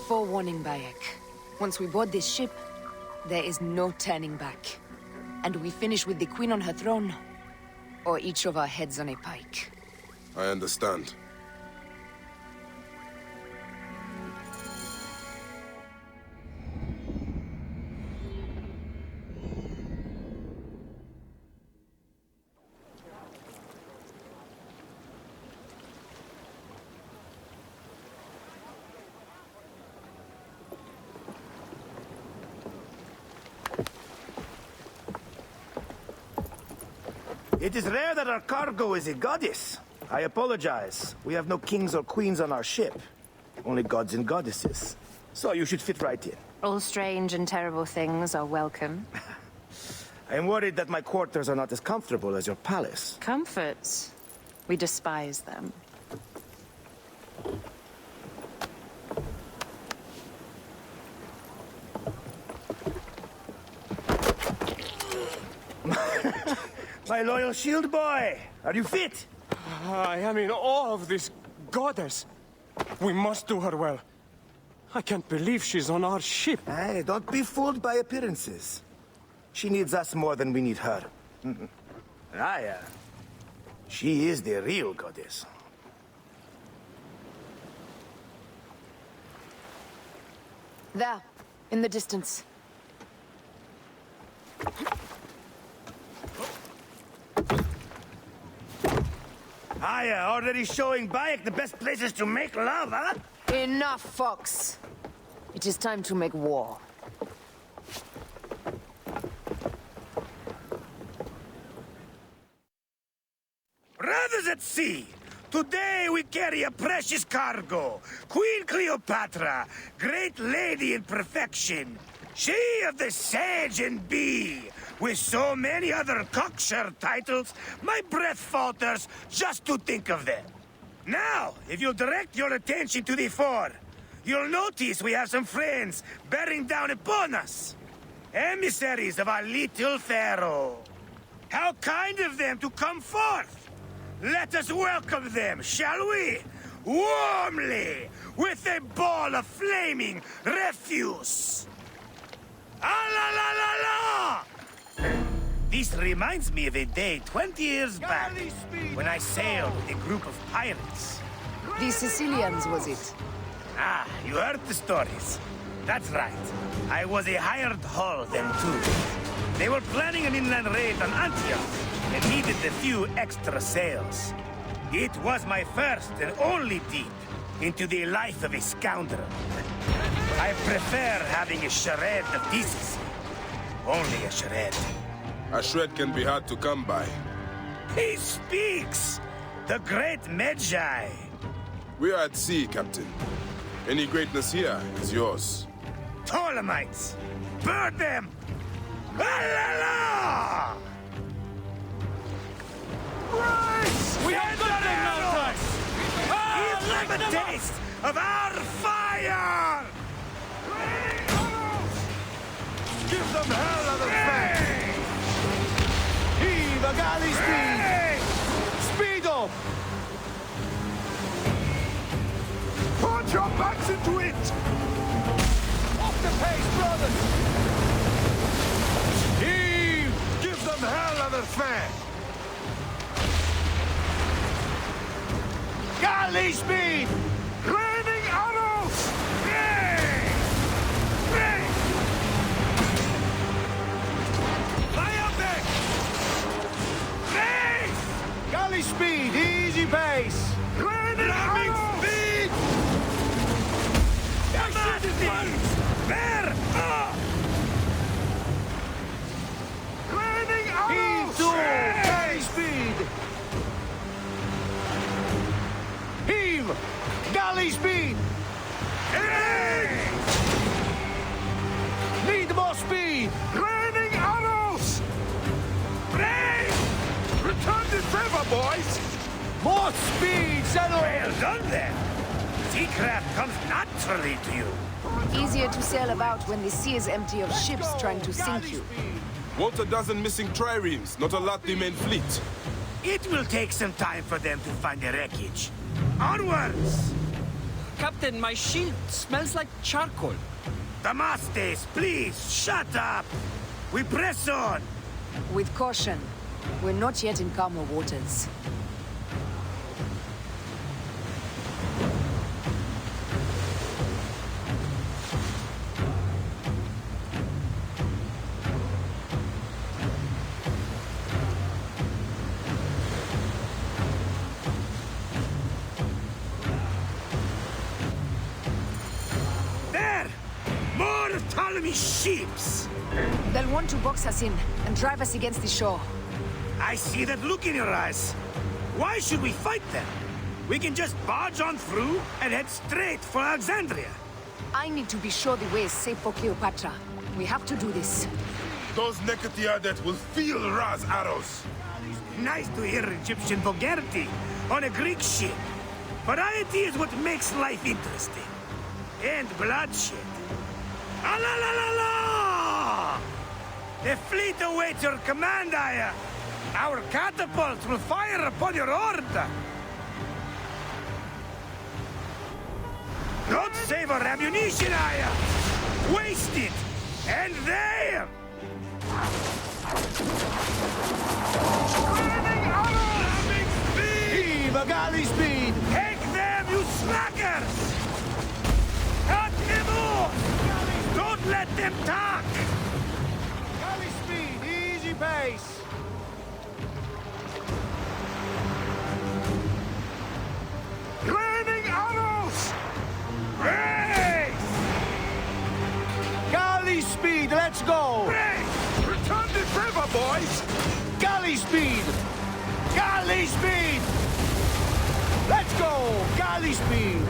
forewarning, Bayek. Once we board this ship, there is no turning back. And we finish with the Queen on her throne, or each of our heads on a pike. I understand. It is rare that our cargo is a goddess. I apologize. We have no kings or queens on our ship. Only gods and goddesses. So you should fit right in. All strange and terrible things are welcome. I am worried that my quarters are not as comfortable as your palace. Comforts? We despise them. My loyal shield boy! Are you fit? I am in awe of this goddess. We must do her well. I can't believe she's on our ship. Hey, don't be fooled by appearances. She needs us more than we need her. Aya, she is the real goddess. There, in the distance. Aya, already showing Bayek the best places to make love, huh? Enough, Fox. It is time to make war. Brothers at sea, today we carry a precious cargo. Queen Cleopatra, great lady in perfection. She of the Sage and Bee. With so many other cocksure titles, my breath falters just to think of them. Now, if you'll direct your attention to the fore, you'll notice we have some friends bearing down upon us. Emissaries of our little Pharaoh. How kind of them to come forth. Let us welcome them, shall we? Warmly, with a ball of flaming refuse. Ah la la la la! This reminds me of a day 20 years back, when I sailed with a group of pirates. The Sicilians, was it? Ah, you heard the stories. That's right. I was a hired hull then too. They were planning an inland raid on Antioch, and needed a few extra sails. It was my first and only dip into the life of a scoundrel. I prefer having a charade of decency. Only a charade. A shred can be hard to come by. He speaks! The great Magi! We are at sea, Captain. Any greatness here is yours. Ptolemites! Burn them! La! We have nothing now, Give them a taste of our fire! Give them hell on the face! Heave a galley speed! Speed up! Put your backs into it! Off the pace, brothers! Heave! Give them hell on the face! Galley speed! Raining arrows! Galley speed, easy pace! Ramming speed! Bear up! Raining arrows! Heave to! Galley speed! Heave! Galley speed! Hey! Need more speed! Raining arrows! Return the favor, boys! More speed, settle! Well done, then. Seacraft comes naturally to you. Easier to sail about when the sea is empty of ships trying to sink you. Want a dozen missing triremes, not a lot the main fleet. It will take some time for them to find the wreckage. Onwards! Captain, my shield smells like charcoal. Damastes, please, shut up! We press on! With caution. We're not yet in calmer waters. There! More Ptolemy's ships! They'll want to box us in and drive us against the shore. I see that look in your eyes. Why should we fight them? We can just barge on through and head straight for Alexandria. I need to be sure the way is safe for Cleopatra. We have to do this. Those Necatiades will feel Ra's arrows. Nice to hear Egyptian vulgarity on a Greek ship. Variety is what makes life interesting. And bloodshed. Ah la la la la! The fleet awaits your command, Aya. Our catapults will fire upon your order. Don't save our ammunition, Aya! Waste it! And there! Slamming speed! Heave a galley speed! Take them, you slackers! Cut them off! Don't let them talk! Galley speed, easy pace! Raining arrows! Race! Galley speed, let's go! Race! Return the river, boys! Galley speed! Galley speed! Let's go! Galley speed!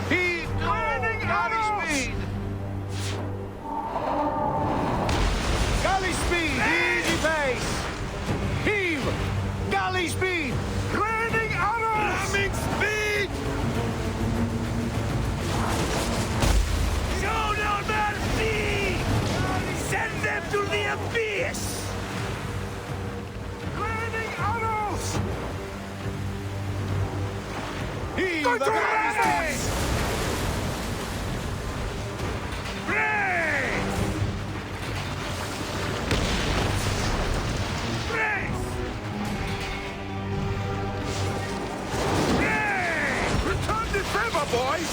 Heave! Raining galley speed! Galley speed, easy pace! Heave! Galley speed! Raining arrows! Slamming speed! Show no mercy! Send them to the abyss! Raining arrows! Heave Go the to galley race! speed! Race! Race! Race! Return the favor, boys!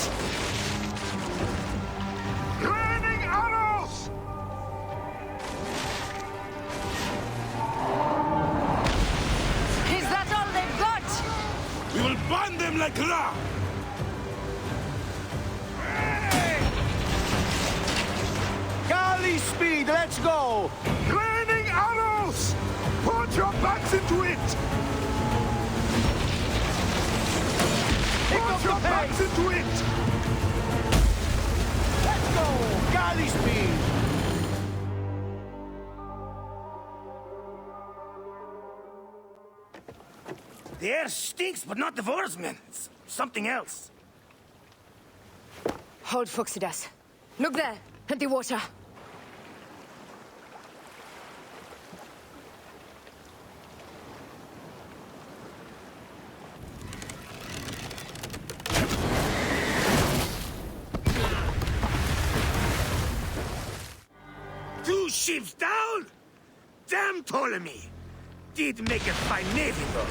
Raining arrows! Is that all they've got? We will burn them like Ra! Galley speed, let's go! Raining arrows! Put your backs into it! Put your backs into it! Let's go! Galley speed! The air stinks, but not the oarsmen. It's something else. Hold Phoxidas. Look there, at the water. Two ships down? Damn Ptolemy! Did make a fine navy, though.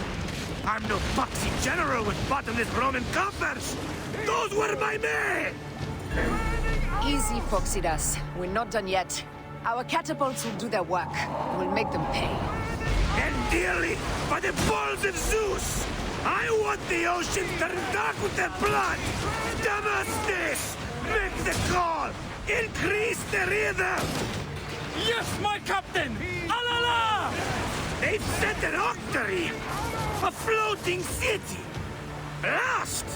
I'm no foxy general with bottomless Roman coffers! Those were my men! Easy, Phoxidas. We're not done yet. Our catapults will do their work. We'll make them pay. And dearly, by the balls of Zeus! I want the ocean turned dark with their blood! Damastes! Make the call! Increase the rhythm! Yes, my captain! Alala! They've set an octary! A floating city! Lost!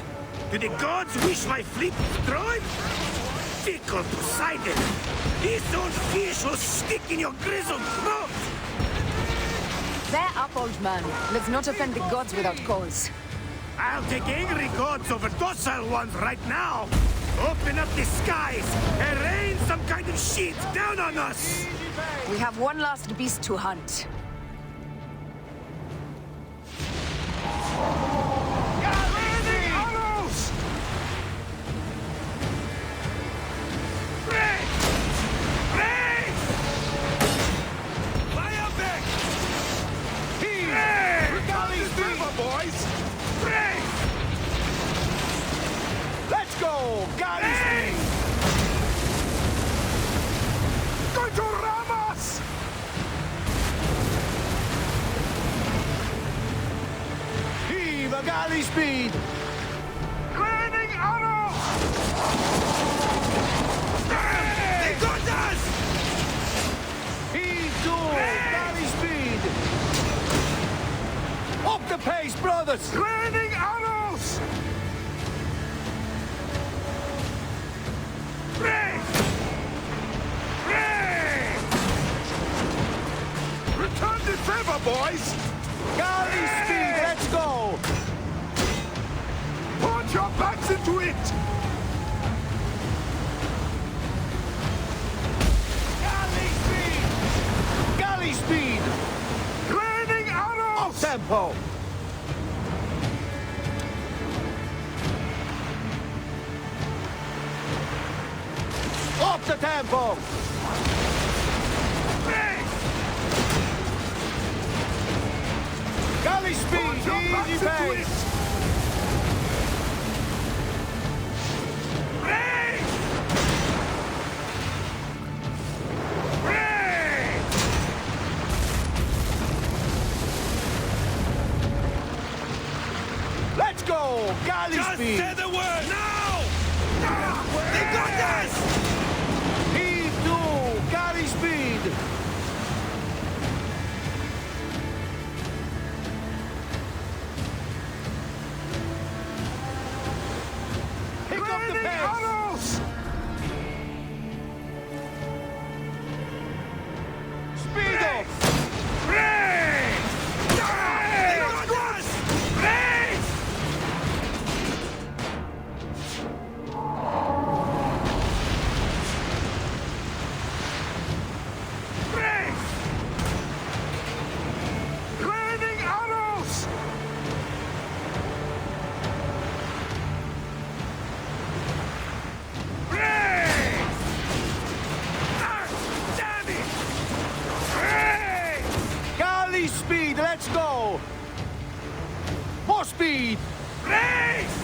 Do the gods wish my fleet destroyed? Fickle Poseidon! This old fish will stick in your grizzled throat! Bear up, old man. Let's not offend the gods without cause. I'll take angry gods over docile ones right now! Open up the skies and rain some kind of shit down on us! We have one last beast to hunt. Galley speed! Galley speed! Raining arrows! They got us! Heave to! Galley speed! Up the pace, brothers! Raining arrows! Return the favor, boys! Galley speed, let's go! Put your backs into it! Galley speed! Galley speed! Raining arrows! Tempo! Up the tempo! Galley speed, easy pace! Let's go! Galley Just speed! say the word now! They got us! Heave to! Galley speed! Pick up the pace! Speed up! They got us! Raining arrows! Damn it! Galley speed, let's go! More speed! Race!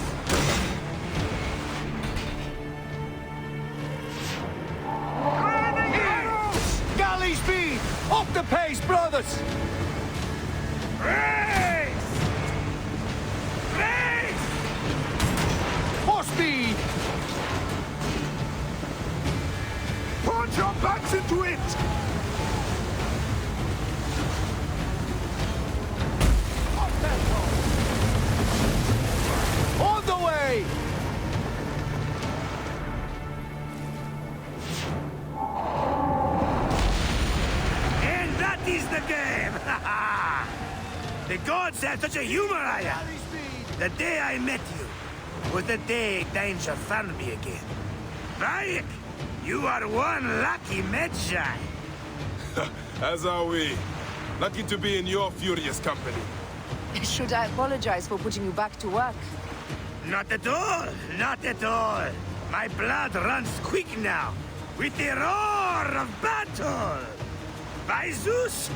Raining arrows! Galley speed! Up the pace, brothers! Race! Race! More speed! Put your backs into it! Up tempo! On the way! And that is the game! The gods have such a humor, I am. Galley speed! The day I met you was the day danger found me again. Bayek, you are one lucky Medjay. As are we. Lucky to be in your furious company. Should I apologize for putting you back to work? Not at all, not at all. My blood runs quick now, with the roar of battle. By Zeus,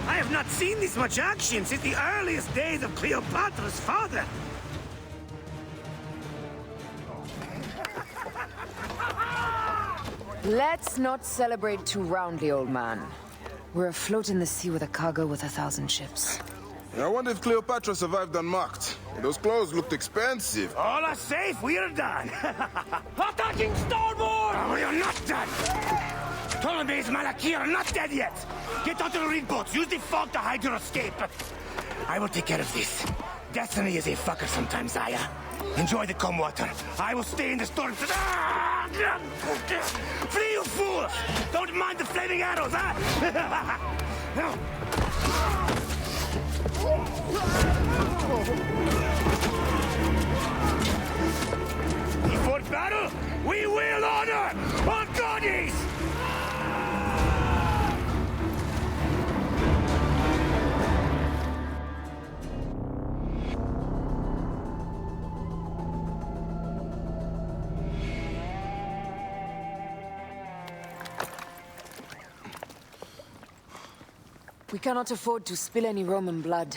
I have not seen this much action since the earliest days of Cleopatra's father. Let's not celebrate too roundly, old man. We're afloat in the sea with a cargo with 1,000 ships. I wonder if Cleopatra survived unmarked. Those clothes looked expensive. All are safe, we're done. Attacking starboard! Oh, we are not done. Ptolemy's Malaki are not dead yet. Get onto the reed boats. Use the fog to hide your escape. I will take care of this. Destiny is a fucker sometimes, Aya. Enjoy the calm water. I will stay in the storm. Flee, you fools! Don't mind the flaming arrows, huh? Before battle, we will honor our goddess! We cannot afford to spill any Roman blood.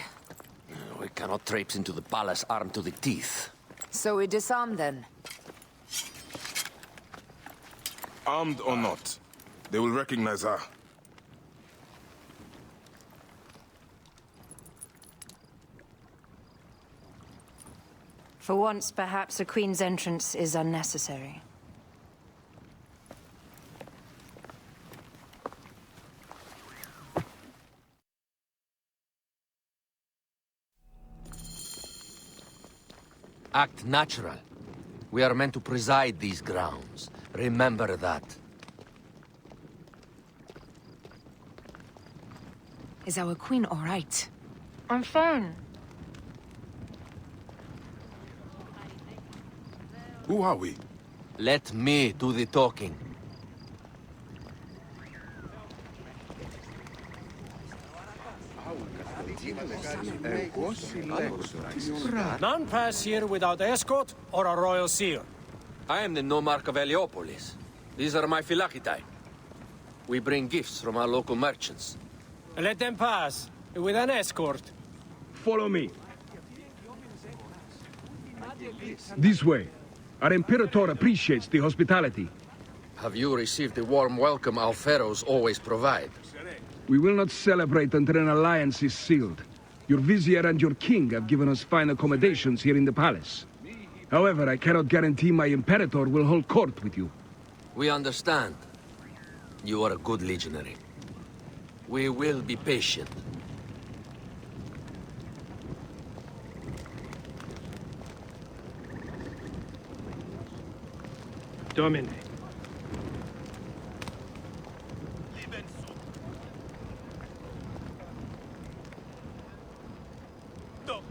We cannot traipse into the palace armed to the teeth. So we disarm then. Armed or not, they will recognize her. For once, perhaps a queen's entrance is unnecessary. Act natural. We are meant to preside these grounds. Remember that. Is our queen all right? I'm fine. Who are we? Let me do the talking. None pass here without escort or a royal seal. I am the nomarch of Heliopolis. These are my Phylakitai. We bring gifts from our local merchants. Let them pass, with an escort. Follow me. This way. Our Imperator appreciates the hospitality. Have you received the warm welcome our Pharos always provide? We will not celebrate until an alliance is sealed. Your vizier and your king have given us fine accommodations here in the palace. However, I cannot guarantee my Imperator will hold court with you. We understand. You are a good legionary. We will be patient. Domine.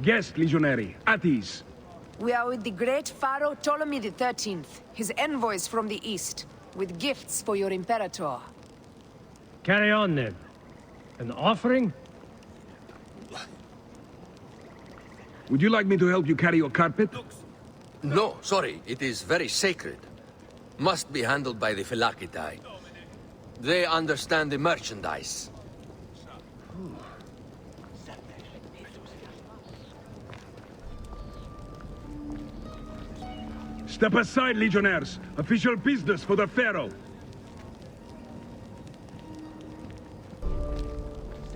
Guest, legionary, at ease. We are with the great Pharaoh Ptolemy XIII, his envoys from the east, with gifts for your Imperator. Carry on, then. An offering? Would you like me to help you carry your carpet? No, sorry. It is very sacred. Must be handled by the Phylakitai. They understand the merchandise. Step aside, legionnaires. Official business for the Pharaoh.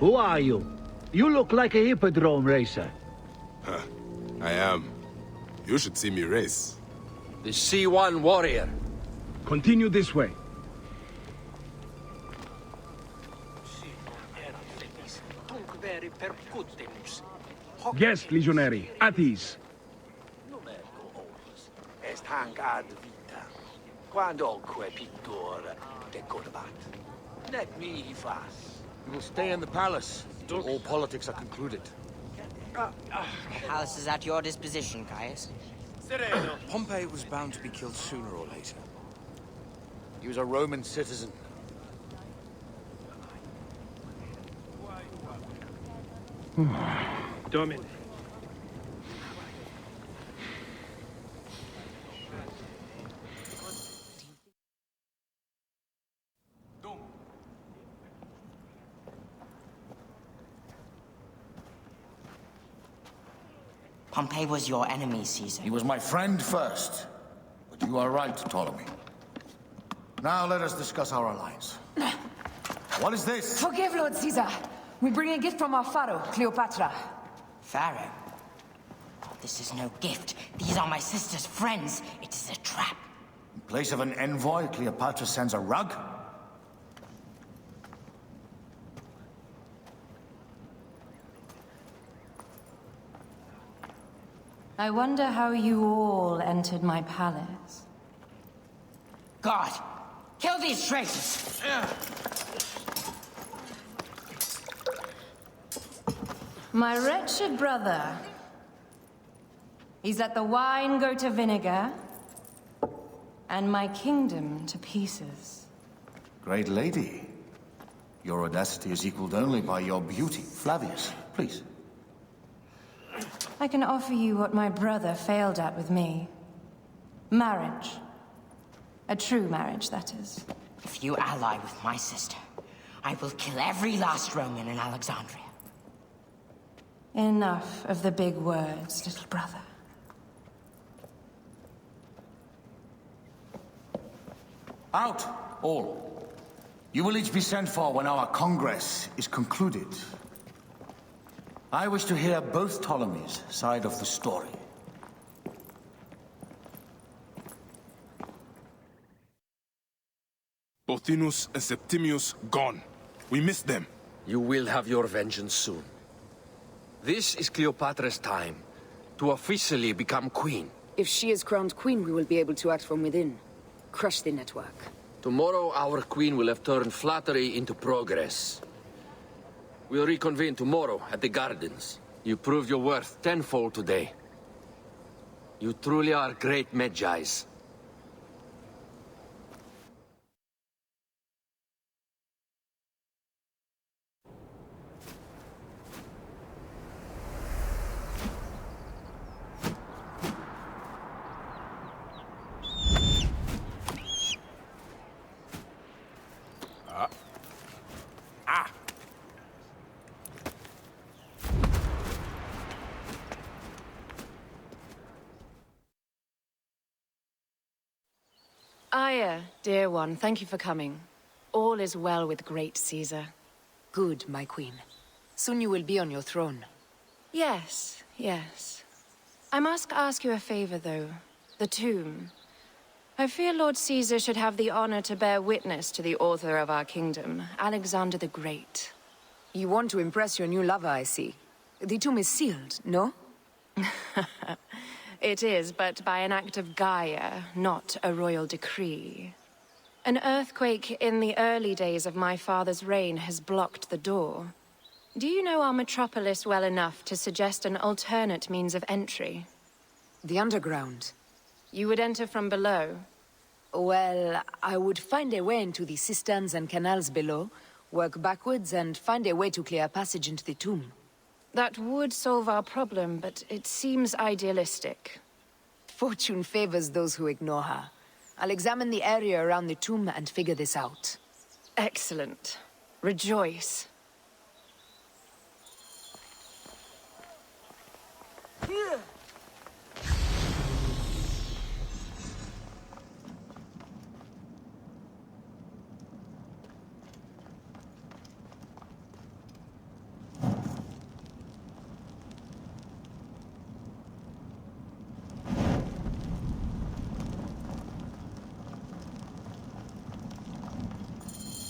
Who are you? You look like a hippodrome racer. I am. You should see me race. The C1 warrior. Continue this way. Guest, legionary, at ease. Est hanc ad vita. Quandolque pictor decorabat. Let me fas. We will stay in the palace till all politics are concluded. Palace is at your disposition, Caius. Pompey was bound to be killed sooner or later. He was a Roman citizen. Domine. Pompey was your enemy, Caesar. He was my friend first. But you are right, Ptolemy. Now let us discuss our alliance. What is this? Forgive, Lord Caesar. We bring a gift from our Pharaoh, Cleopatra. Pharaoh? This is no gift. These are my sister's friends. It is a trap. In place of an envoy, Cleopatra sends a rug? I wonder how you all entered my palace. God! Kill these traitors! My wretched brother. He's let the wine go to vinegar, and my kingdom to pieces. Great lady. Your audacity is equaled only by your beauty. Flavius, please. I can offer you what my brother failed at with me. Marriage. A true marriage, that is. If you ally with my sister, I will kill every last Roman in Alexandria. Enough of the big words, little brother. Out, all. You will each be sent for when our congress is concluded. I wish to hear both Ptolemy's side of the story. Pothinus and Septimius gone. We missed them. You will have your vengeance soon. This is Cleopatra's time to officially become queen. If she is crowned queen, we will be able to act from within. Crush the network. Tomorrow, our queen will have turned flattery into progress. We'll reconvene tomorrow at the gardens. You proved your worth tenfold today. You truly are great Medjais. Aya, dear one, thank you for coming. All is well with great Caesar. Good, my queen. Soon you will be on your throne. Yes, yes. I must ask you a favor, though. The tomb. I fear Lord Caesar should have the honor to bear witness to the author of our kingdom, Alexander the Great. You want to impress your new lover, I see. The tomb is sealed, no? It is, but by an act of Gaia, not a royal decree. An earthquake in the early days of my father's reign has blocked the door. Do you know our metropolis well enough to suggest an alternate means of entry? The underground. You would enter from below? Well, I would find a way into the cisterns and canals below, work backwards, and find a way to clear a passage into the tomb. That would solve our problem, but it seems idealistic. Fortune favors those who ignore her. I'll examine the area around the tomb and figure this out. Excellent. Rejoice.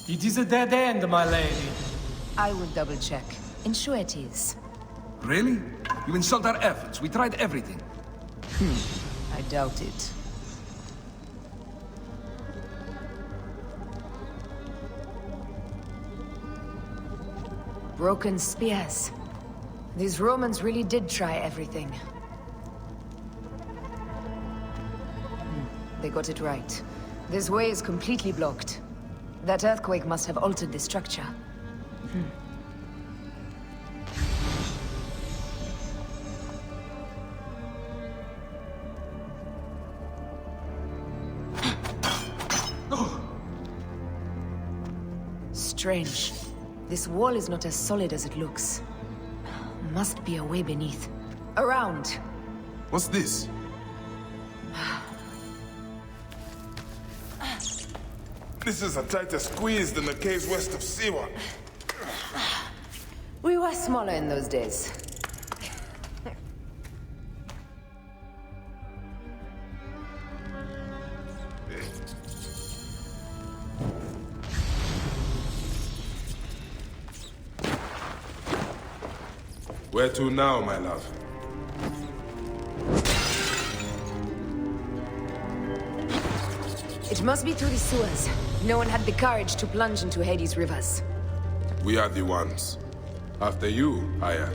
It is a dead end, my lady. I will double-check. Ensure it is. Really? You insult our efforts. We tried everything. I doubt it. Broken spears. These Romans really did try everything. They got it right. This way is completely blocked. That earthquake must have altered the structure. Strange. This wall is not as solid as it looks. Must be a way beneath. Around! What's this? This is a tighter squeeze than the caves west of Siwa. We were smaller in those days. Where to now, my love? It must be through the sewers. No one had the courage to plunge into Hades' rivers. We are the ones. After you, Aya.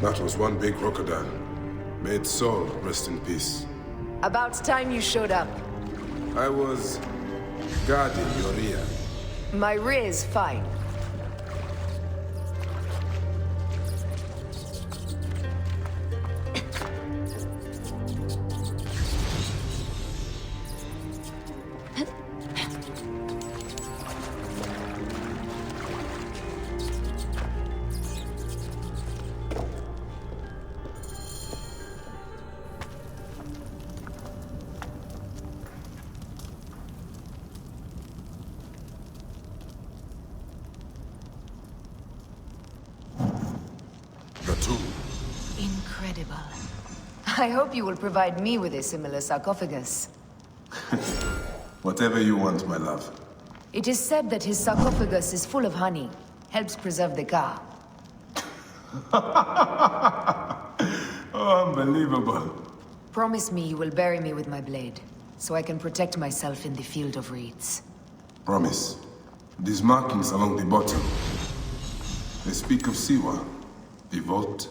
That was one big crocodile. May its soul rest in peace. About time you showed up. I was guarding your rear. My rear is fine. Incredible. I hope you will provide me with a similar sarcophagus. Whatever you want, my love. It is said that his sarcophagus is full of honey, helps preserve the Ka. Oh, unbelievable. Promise me you will bury me with my blade, so I can protect myself in the field of reeds. Promise. These markings along the bottom, they speak of Siwa, the vault,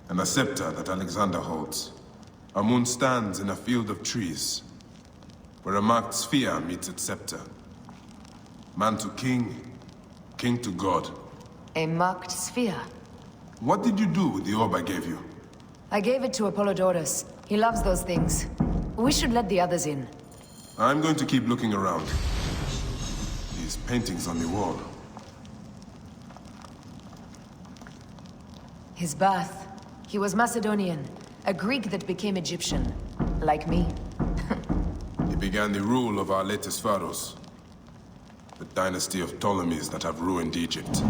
and a scepter that Alexander holds. Our moon stands in a field of trees, where a marked sphere meets its scepter. Man to king, king to god. A marked sphere? What did you do with the orb I gave you? I gave it to Apollodorus. He loves those things. We should let the others in. I'm going to keep looking around. These paintings on the wall. His birth. He was Macedonian, a Greek that became Egyptian. Like me. He began the rule of our latest Pharos. The dynasty of Ptolemies that have ruined Egypt.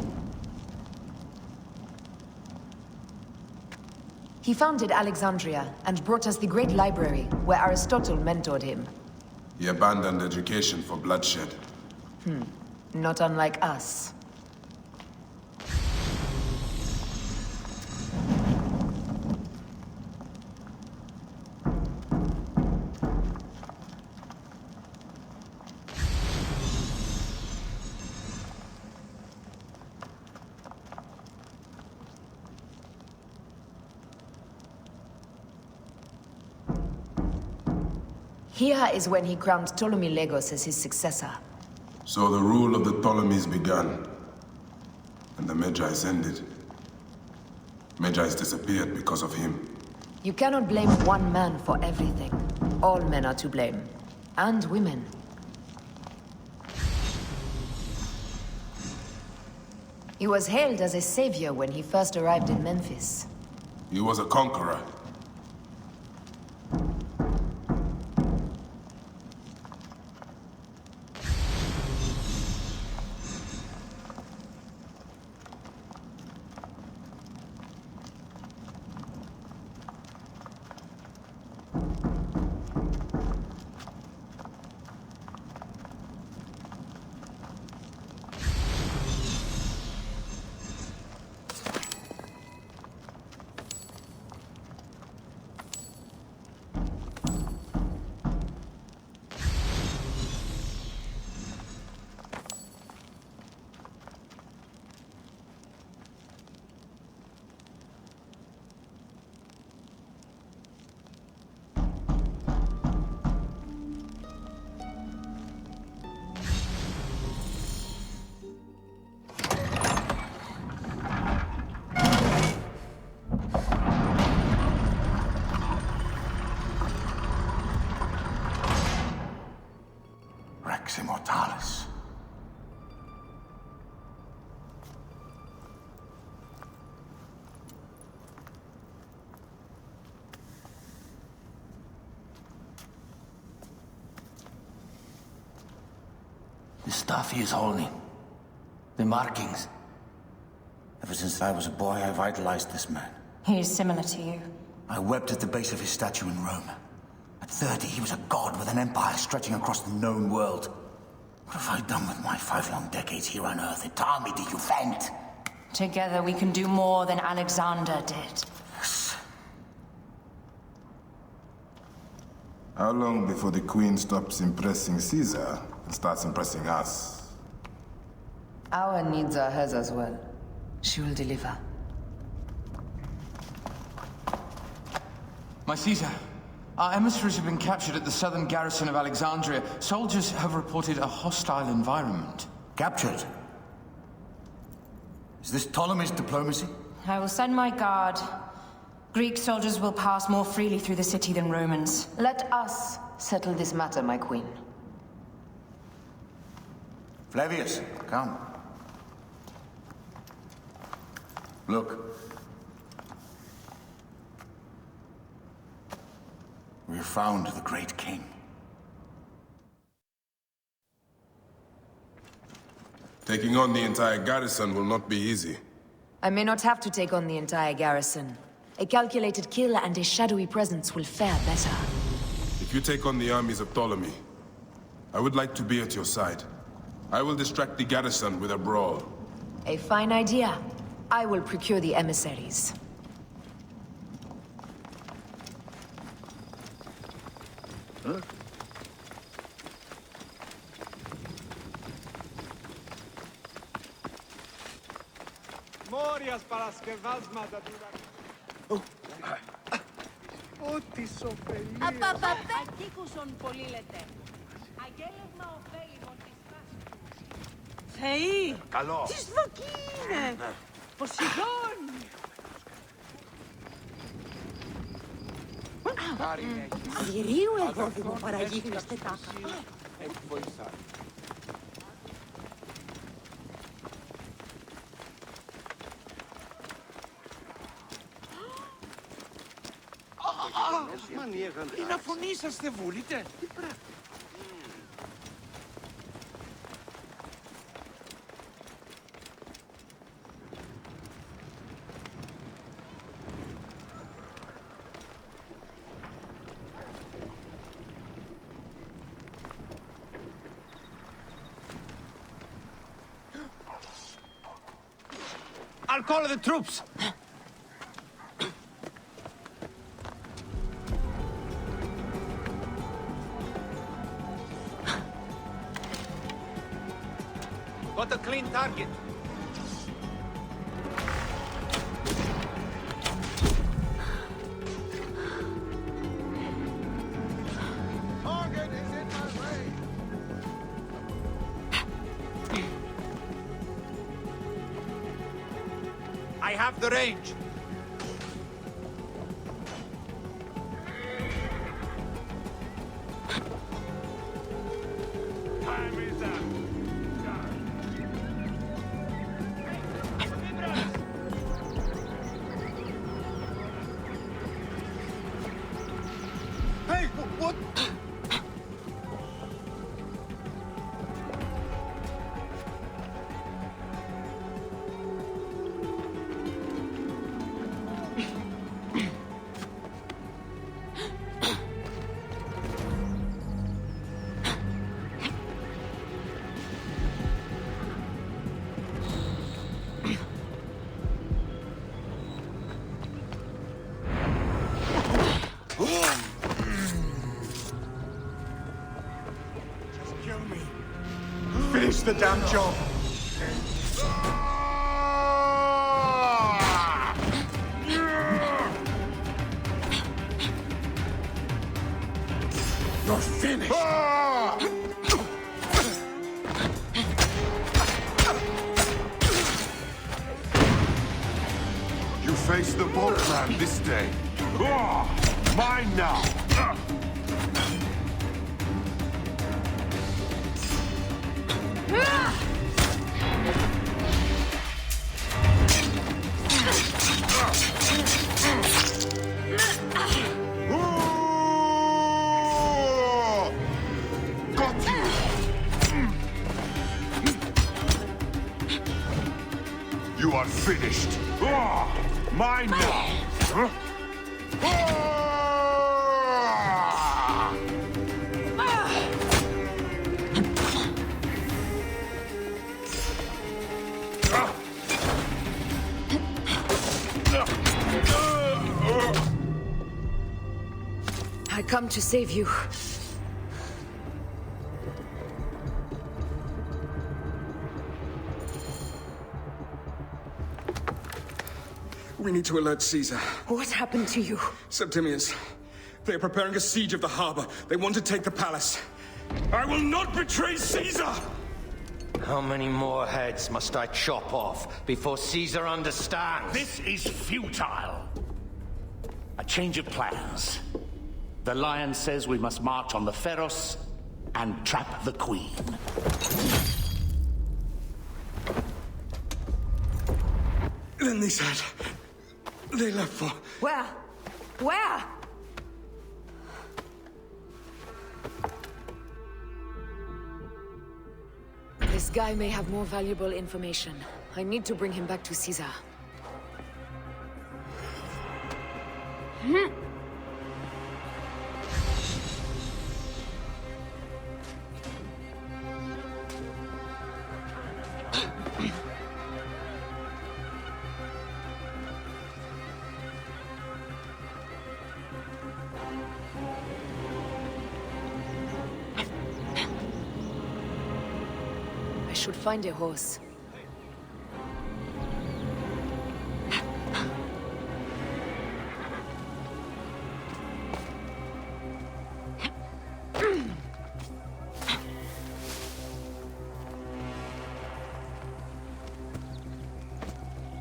He founded Alexandria and brought us the great library, where Aristotle mentored him. He abandoned education for bloodshed. Not unlike us. Here is when he crowned Ptolemy Legos as his successor. So the rule of the Ptolemies began, and the Magi's ended. Magi's disappeared because of him. You cannot blame one man for everything. All men are to blame. And women. He was hailed as a savior when he first arrived in Memphis. He was a conqueror. Immortalis. The stuff he is holding. The markings. Ever since I was a boy, I've idolized this man. He is similar to you. I wept at the base of his statue in Rome. At 30, he was a god with an empire stretching across the known world. What have I done with my 5 long decades here on Earth? Its army do you vent? Together we can do more than Alexander did. Yes. How long before the Queen stops impressing Caesar and starts impressing us? Our needs are hers as well. She will deliver. My Caesar, our emissaries have been captured at the southern garrison of Alexandria. Soldiers have reported a hostile environment. Captured? Is this Ptolemy's diplomacy? I will send my guard. Greek soldiers will pass more freely through the city than Romans. Let us settle this matter, my queen. Flavius, come. Look. We have found the great king. Taking on the entire garrison will not be easy. I may not have to take on the entire garrison. A calculated kill and a shadowy presence will fare better. If you take on the armies of Ptolemy, I would like to be at your side. I will distract the garrison with a brawl. A fine idea. I will procure the emissaries. Huh? Μόριας παρασκευάσματα του... Ό,τι σοφελία... Ακίκουσον πολύ λέτε. Αγέλευμα ωφέλιμον της πάσης. Θεοί! Καλό! Τι σβοκή είναι! Ποσειδών! Αγυρίου εγώ δημοπαραγίγνεστε τάκα. Έχει βοηθάει. Είναι αφωνή σας, δεν βούλετε. I'll call the troops. Got a clean target. Target is in my way. I have the range. Time is up. Hey, what? Finish the damn job. You're finished. You face the boatman this day. Mine now. Got you. You are finished. Mine now. I come to save you. We need to alert Caesar. What happened to you? Septimius. They are preparing a siege of the harbor. They want to take the palace. I will not betray Caesar! How many more heads must I chop off before Caesar understands? This is futile. A change of plans. The Lion says we must march on the Pharos and trap the Queen. Then they said... they left for... Where? Where? This guy may have more valuable information. I need to bring him back to Caesar. I should find a horse.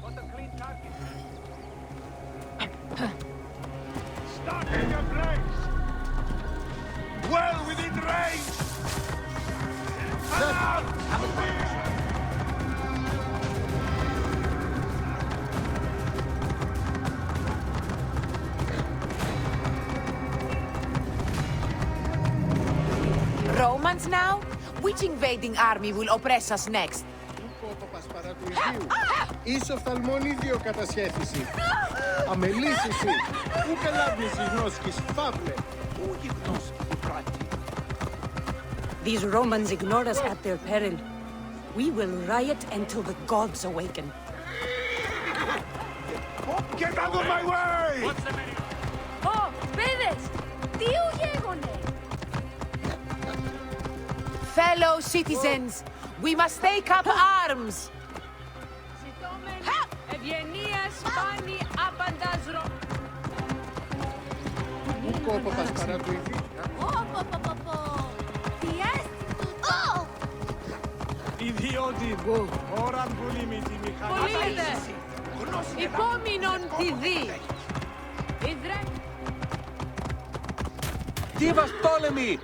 Got a clean target. Start in your place! Well within range! Romans now? Which invading army will oppress us next? Είσαι οφθαλμονίδιο κατασχέθηση. Αμελής εσύ. Πού καλάβεις η γνώσκης, φαύλε. Πού η γνώσκη που πράττει. These Romans ignore us at their peril. We will riot until the gods awaken. Get out of my way! What's the matter? Oh, παιδες! Τι γέγονε! Fellow citizens, we must take up arms! Ευγενίας πάνη άπαντας Πού κόπαπας παρά του ειδή. Ιδιώτη, ώραν πουλήμη τη μηχανή. πολύτε, υπόμεινον τη δι. Ιδρε. Give us Ptolemy!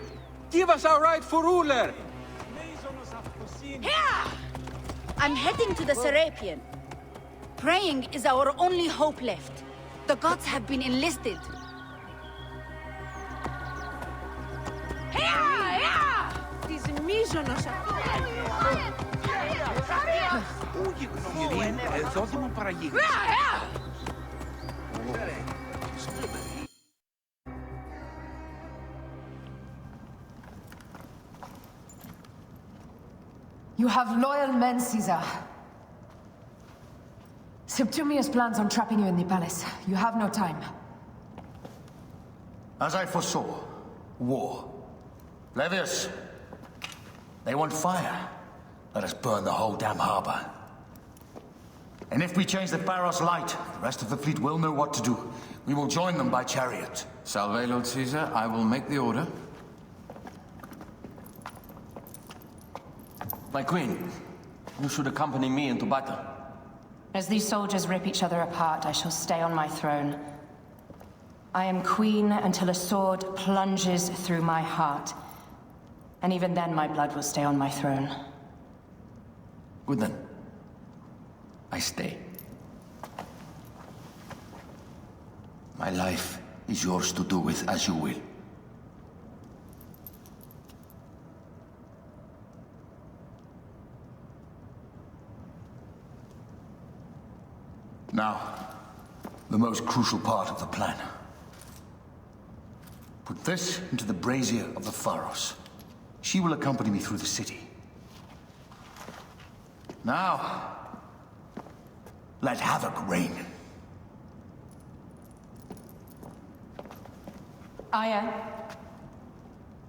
Give us our rightful ruler! Here! I'm heading to the Serapion. Praying is our only hope left. The gods have been enlisted. Της μίζωνος Δώδημο παραγίγνωση. You have loyal men, Caesar. Septimius plans on trapping you in the palace. You have no time. As I foresaw, war. Levius, they want fire. Let us burn the whole damn harbor. And if we change the Pharos light, the rest of the fleet will know what to do. We will join them by chariot. Salve, Lord Caesar. I will make the order. My queen, you should accompany me into battle. As these soldiers rip each other apart, I shall stay on my throne. I am queen until a sword plunges through my heart. And even then, my blood will stay on my throne. Good then. I stay. My life is yours to do with as you will. Now, the most crucial part of the plan. Put this into the brazier of the Pharos. She will accompany me through the city. Now, let havoc reign. Aya,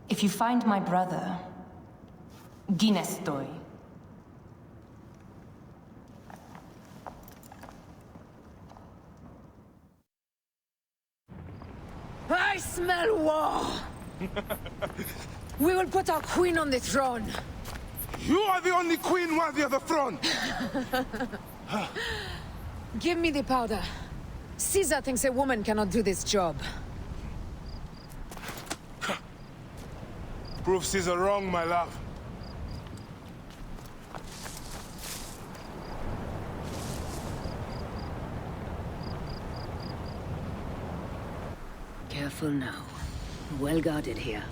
if you find my brother, Ginestoi. I smell war! We will put our queen on the throne. You are the only queen worthy of the throne! Give me the powder. Caesar thinks a woman cannot do this job. Prove Caesar wrong, my love. Careful now. Well guarded here.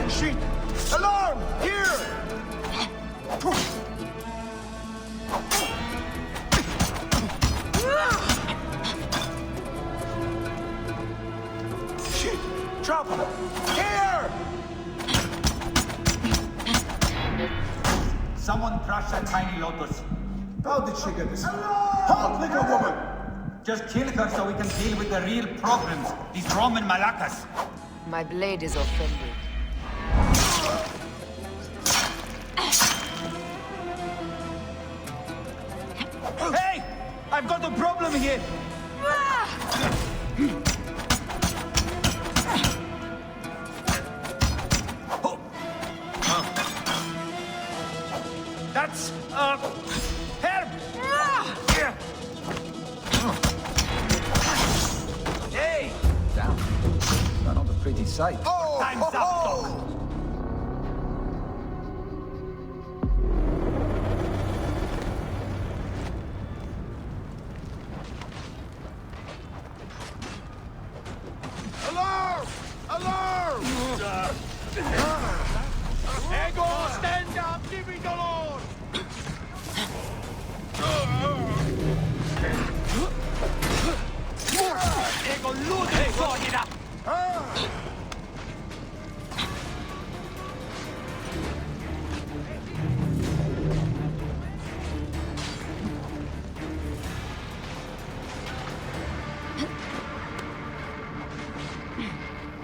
Shit! Alarm! Here! Shit! Trouble! Here! Someone crush that tiny lotus. How did she get this? Halt, little woman! Just kill her so we can deal with the real problems. These Roman malacas. My blade is offended. Hey! I've got a problem here! That's, help! Hey! Damn. Not a pretty sight. Oh! Time's up, Doc! Alarm! Alarm! Ego, stand up! Give me the Lord! Ego, lude, fuorida!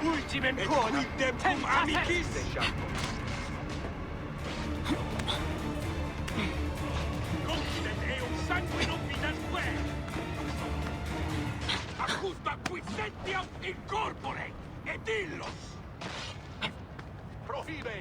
Ultime ancora! Tempum amicis! Continent eum sanguinum vitas quae! Accusta quisentiam incorpore! Et illos! Prohibe!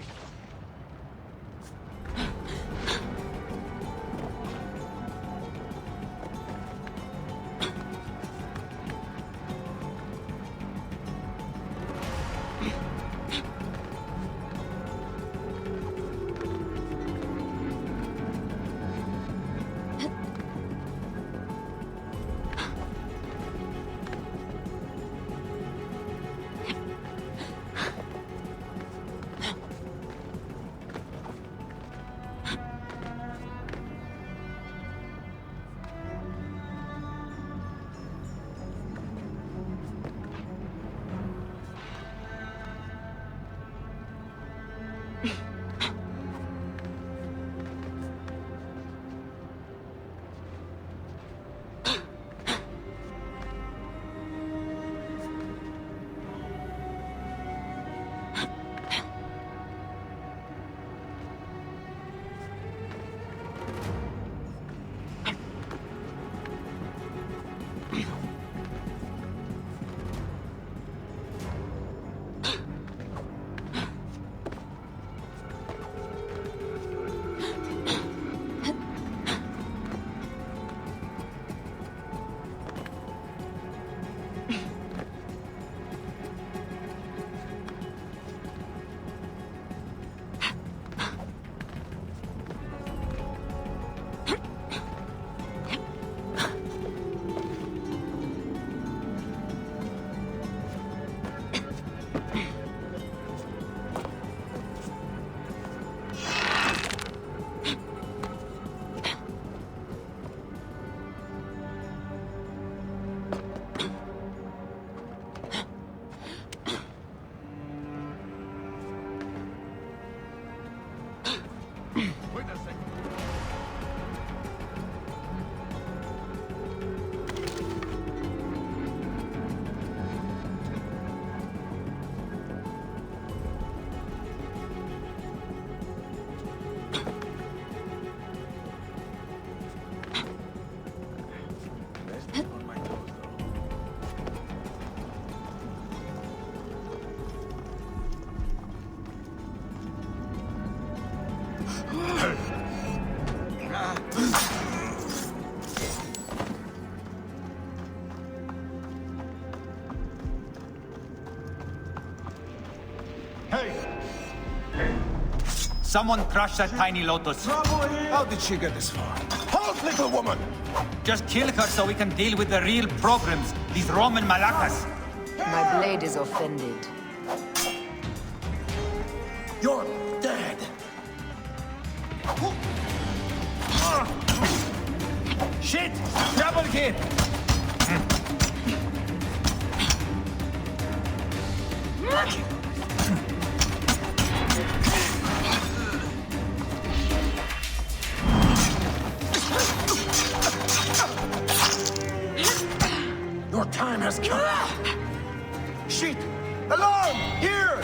Hey! Someone crush that tiny lotus. How did she get this far? Halt, little woman! Just kill her so we can deal with the real problems. These Roman malacas. My blade is offended. You're dead! Shit! Trouble here! Your time has come! Shit! Alarm! Here!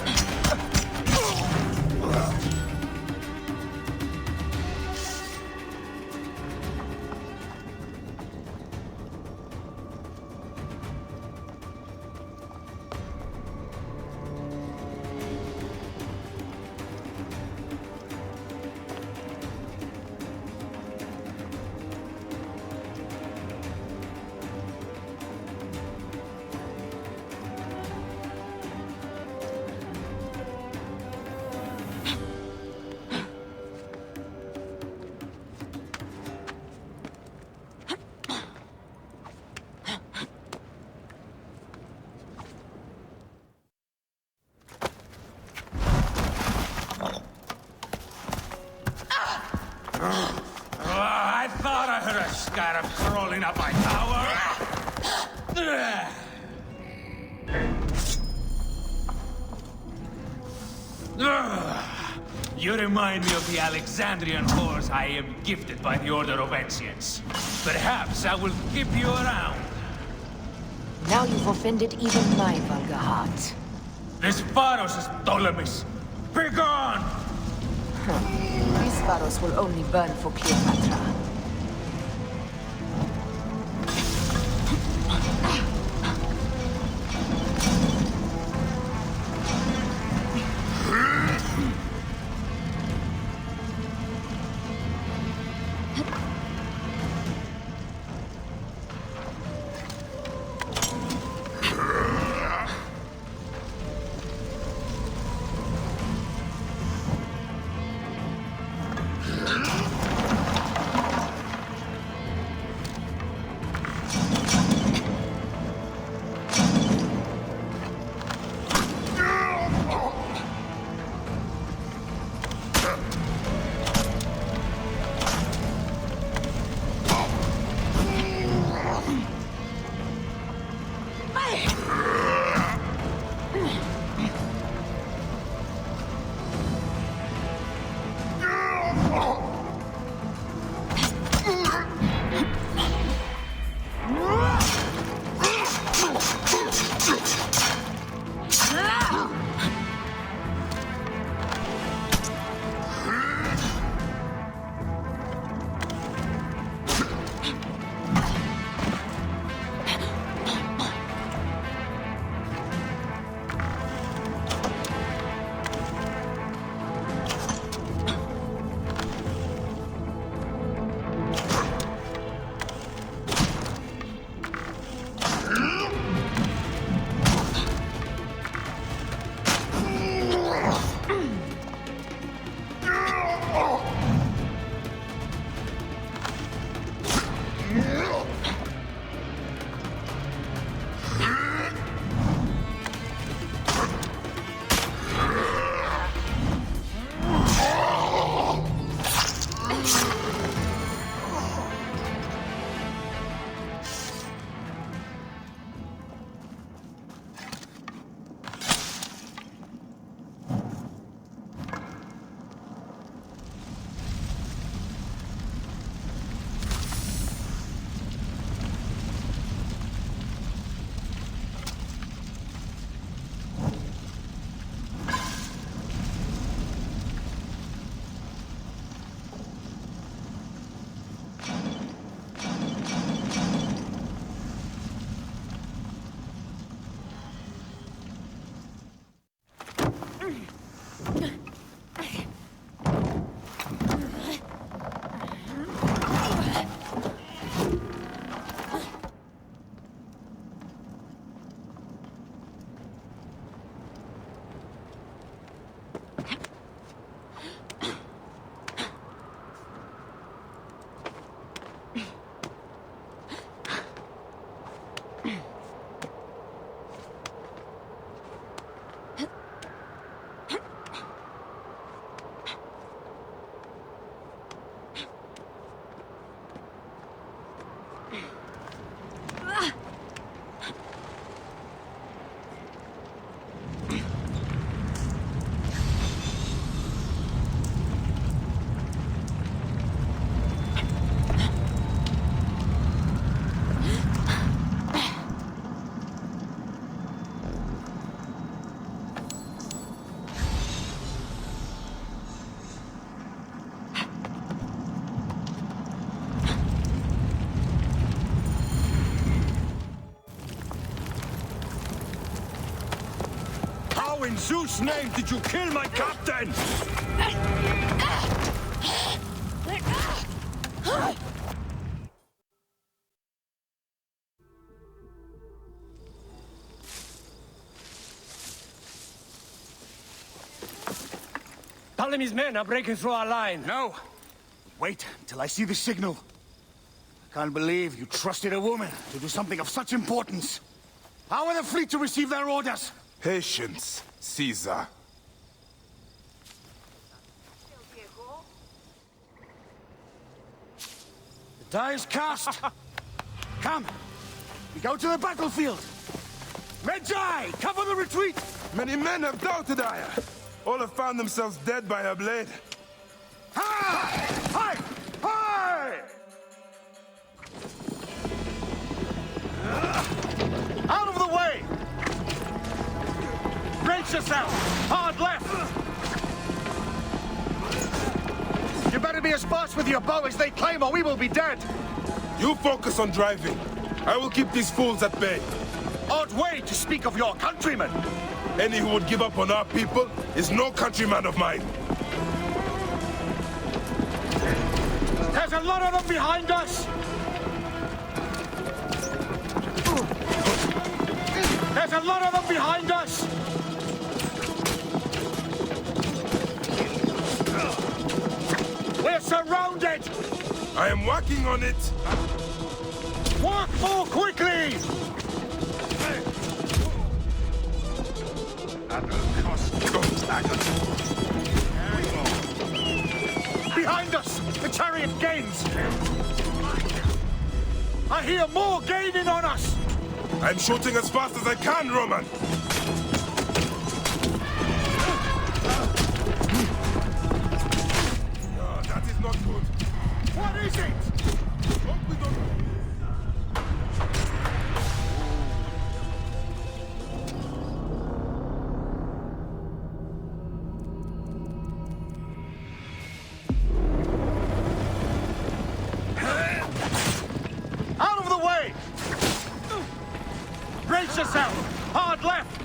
I thought I heard a scarab crawling up my tower. You remind me of the Alexandrian whores I am gifted by the Order of Ancients. Perhaps I will keep you around. Now you've offended even my vulgar heart. This Pharos is Ptolemy's. Begone! These Pharos will only burn for Cleopatra. Zeus' name did you kill my captain? Ptolemy's men are breaking through our line. No. Wait till I see the signal. I can't believe you trusted a woman to do something of such importance. How are the fleet to receive their orders? Patience, Caesar. The die is cast. Come, we go to the battlefield. Magi, cover the retreat! Many men have doubted Aya. All have found themselves dead by her blade. Hi! Hi! Hi! Out of the way! Brace yourself! Hard left! You better be as fast with your bow as they claim or we will be dead! You focus on driving. I will keep these fools at bay. Odd way to speak of your countrymen! Any who would give up on our people is no countryman of mine. There's a lot of them behind us! There's a lot of them behind us! We're surrounded! I am working on it! Work more quickly! Behind us! The chariot gains! I hear more gaining on us! I'm shooting as fast as I can, Roman! Oh, that is not good. What is it? Hope we don't... Out of the way! Brace yourself! Hard left!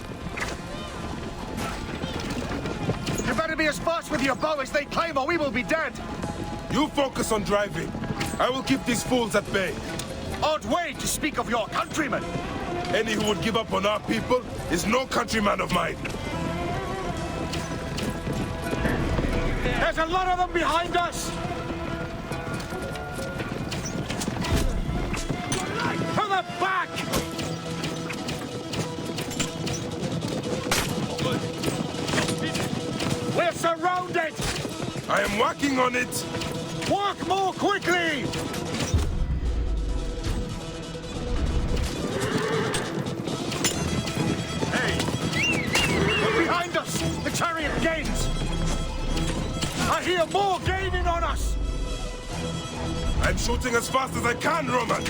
You better be as fast with your bow as they claim or we will be dead! You focus on driving. I will keep these fools at bay. Odd way to speak of your countrymen! Any who would give up on our people is no countryman of mine. There's a lot of them behind us! To the back! We're surrounded! I am working on it! Work more quickly! Hey! Behind us! The chariot gains! I hear more gaining on us! I'm shooting as fast as I can, Roman!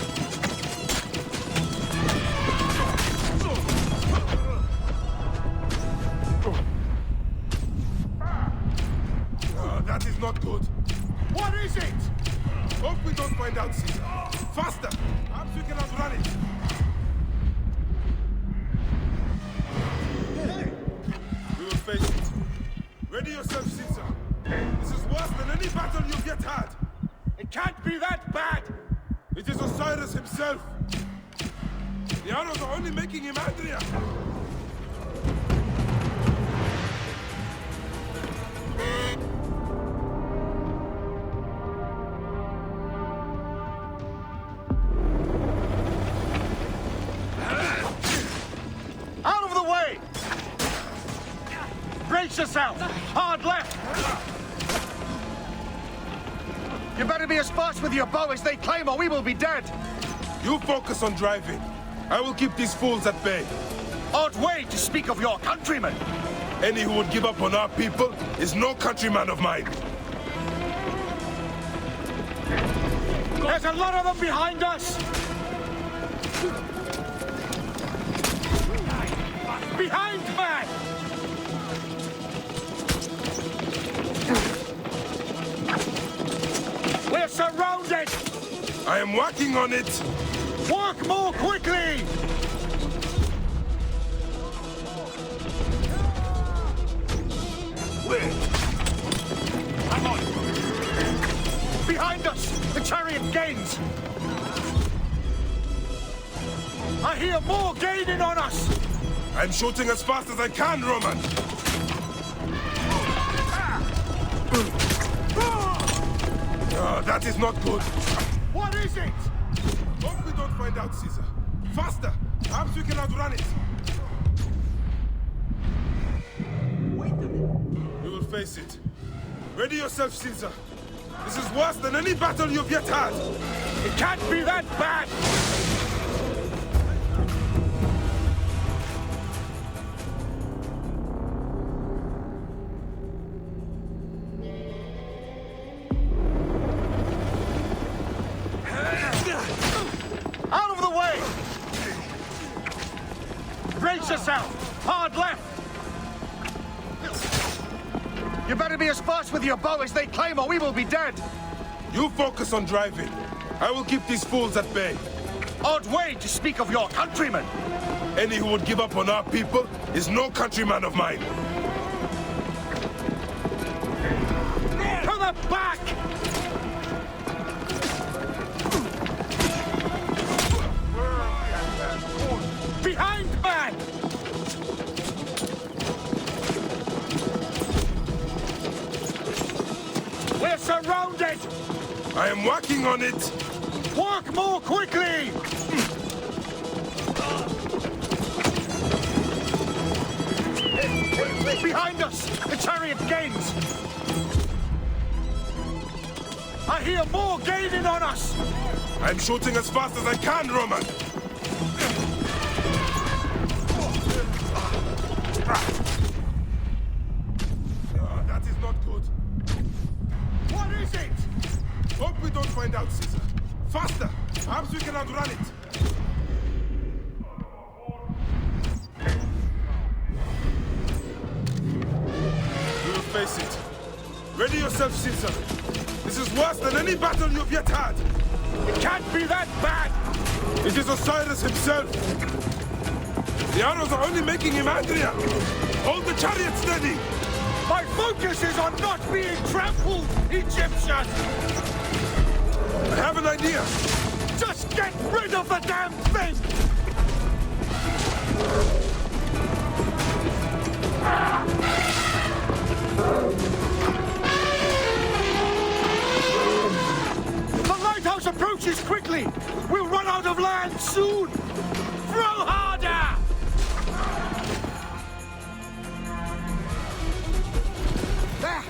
That is not good. What is it? Hope we don't find out, Caesar. Faster! Perhaps we can outrun it. We will face it. Ready yourself, Caesar. This is worse than any battle you've yet had. It can't be that bad! It is Osiris himself. The arrows are only making him angrier. Out of the way! Brace yourself! Hard left! You better be as fast with your bow as they claim or we will be dead! You focus on driving. I will keep these fools at bay. Odd way to speak of your countrymen! Any who would give up on our people is no countryman of mine. There's a lot of them behind us! Behind, man! We're surrounded! I am working on it! Work more quickly! Come on! Behind us! The chariot gains! I hear more gaining on us! I'm shooting as fast as I can, Roman! That is not good. What is it? Hope we don't find out, Caesar. Faster! Perhaps we can outrun it. Wait a minute. We will face it. Ready yourself, Caesar. This is worse than any battle you've yet had. It can't be that bad! Out of the way! Brace yourself! Hard left! You better be as fast with your bow as they claim, or we will be dead! You focus on driving. I will keep these fools at bay. Odd way to speak of your countrymen! Any who would give up on our people is no countryman of mine. To the back! Behind, man! We're surrounded! I am working on it! Work more quickly! Behind us! The chariot gains! I hear more gaining on us! I'm shooting as fast as I can, Roman! That is not good. What is it? Hope we don't find out, Caesar. Faster! Perhaps we can outrun it. We will face it. Ready yourself, Caesar. This is worse than any battle you've yet had. It can't be that bad! It is Osiris himself. The arrows are only making him angrier. Hold the chariot steady. My focus is on not being trampled, Egyptian! I have an idea. Just get rid of the damn thing! The lighthouse approaches quickly! We'll run out of land soon! Throw harder! There!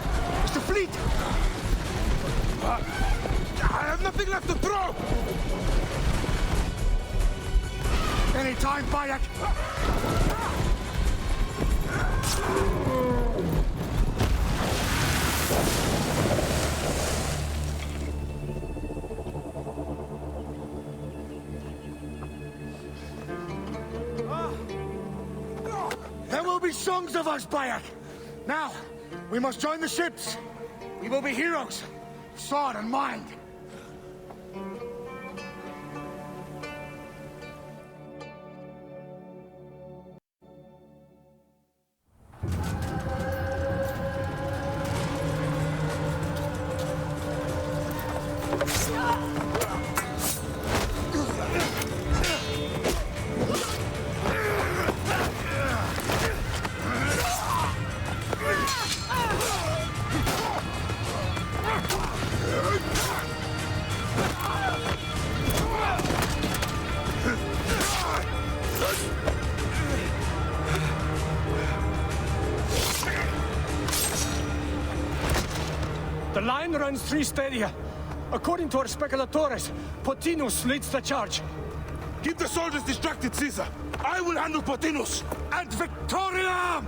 It's the fleet! I have nothing left to throw! Any time, Bayek! There will be songs of us, Bayek! Now, we must join the ships! We will be heroes! Sword and mind! The line runs 3 stadia. According to our speculatores, Pothinus leads the charge. Keep the soldiers distracted, Caesar. I will handle Pothinus. And Victoriam!